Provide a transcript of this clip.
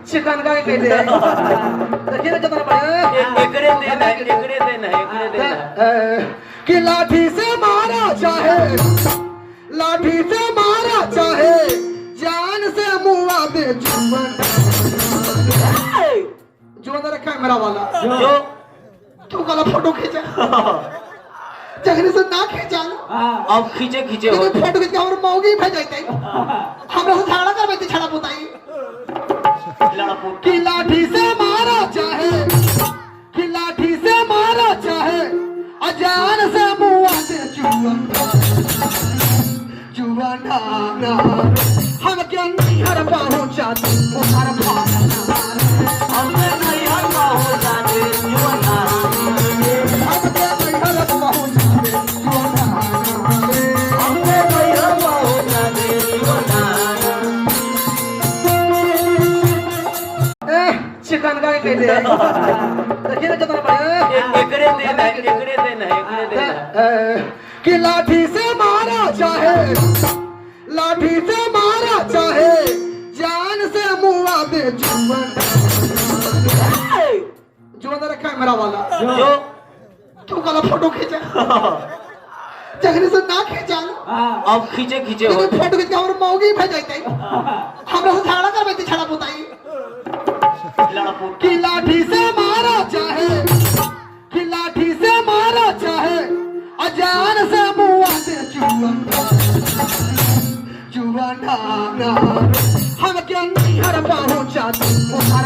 chicken का कहते हैं देखिए ना कितना बढ़िया एकड़े देना कि लाठी से मारा चाहे जान से मुआ दे जुबान रखा है मेरा वाला जो तू वाला फोटो खींचा जगने से ना खींचा अब खींचे हो फोटो खींच के और मौगी भेजते हमरा से झगड़ा करबे ती छड़ा पुताई कि लाठी से मारा चाहे अजान से मुआ दे जुआना हम क्या नहीं हर पहुंचा हर हमने नहीं हर पहुंचा दे जुआना हम क्या नहीं हर पहुंचा दे जुआना हमने नहीं हर पहुंचा दे जुआना चिकन का कहते हैं देखिए ना कितना बढ़िया एकड़े देना कि लाठी से मारा चाहे जान से मुआ दे जुबान रखा है मेरा वाला जो तू वाला फोटो खींचा जगने से ना खींचा अब खींचे हो फोटो खींच के और मौगी भेजते हमरा से झगड़ा करबे ती छड़ा पुताई कि लाठी से मारा चाहे अजान से मुआ दे जुआना हम क्या नहीं हर पहुंचा हर